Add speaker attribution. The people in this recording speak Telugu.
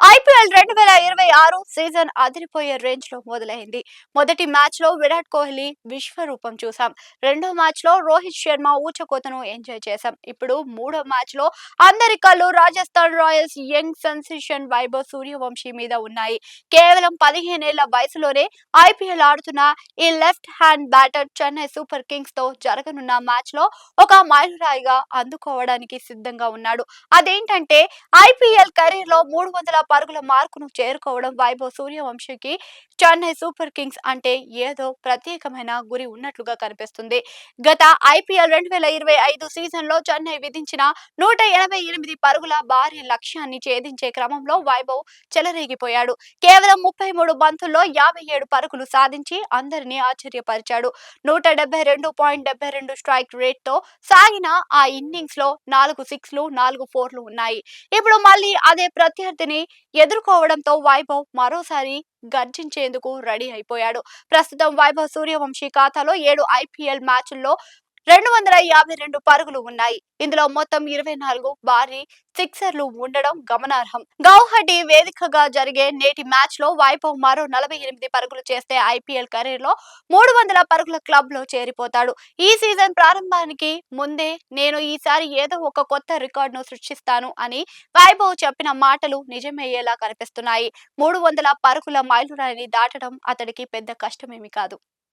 Speaker 1: ఐపీఎల్ 2026 సీజన్ అదిరిపోయే రేంజ్ లో మొదలైంది. మొదటి మ్యాచ్ లో విరాట్ కోహ్లీ విశ్వరూపం చూసాం. రెండో మ్యాచ్ లో రోహిత్ శర్మ ఊచకోతను ఎంజాయ్ చేశాం. ఇప్పుడు మూడో మ్యాచ్ లో అందరి కళ్ళు Rajasthan Royals young sensation Vaibhav Suryavanshi మీద ఉన్నాయి. కేవలం 15 ఏళ్ల వయసులోనే ఐపీఎల్ ఆడుతున్న ఈ left hand batter Chennai super Kings తో జరగనున్న మ్యాచ్ లో ఒక మైలురాయిగా అందుకోవడానికి సిద్ధంగా ఉన్నాడు. అదేంటంటే ఐపీఎల్ కెరీర్ లో 300 పరుగుల మార్కును చేరుకోవడం. వైభవ్ సూర్యవంశీకి చెన్నై సూపర్ కింగ్స్ అంటే ఏదో ప్రత్యేకమైన గురి ఉన్నట్లుగా కనిపిస్తుంది. గత ఐపీఎల్ 2025 సీజన్ లో చెన్నై విధించిన 188 పరుగుల భారీ లక్ష్యాన్ని ఛేదించే క్రమంలో వైభవ్ చెలరేగిపోయాడు. కేవలం 33 బంతుల్లో 57 పరుగులు సాధించి అందరినీ ఆశ్చర్యపరిచాడు. 172.72 స్ట్రైక్ రేట్ తో సాగిన ఆ ఇన్నింగ్స్ లో 4 సిక్స్లు 4 ఫోర్లు ఉన్నాయి. ఇప్పుడు మళ్ళీ అదే ప్రత్యర్థిని ఎదుర్కోవడంతో వైభవ్ మరోసారి గర్జించేందుకు రెడీ అయిపోయాడు. ప్రస్తుతం వైభవ్ సూర్యవంశీ ఖాతాలో 7 ఐపీఎల్ మ్యాచ్ల్లో 252 పరుగులు ఉన్నాయి. ఇందులో మొత్తం 24 భారీ సిక్సర్లు ఉండడం గమనార్హం. గౌహటి వేదికగా జరిగే నేటి మ్యాచ్ లో వైభవ్ మరో 48 పరుగులు చేస్తే ఐపీఎల్ కెరీర్ లో 300 పరుగుల క్లబ్ లో చేరిపోతాడు. ఈ సీజన్ ప్రారంభానికి ముందే నేను ఈసారి ఏదో ఒక కొత్త రికార్డును సృష్టిస్తాను అని వైభవ్ చెప్పిన మాటలు నిజమయ్యేలా కనిపిస్తున్నాయి. 300 పరుగుల మైలురాయిని దాటడం అతడికి పెద్ద కష్టమేమీ కాదు.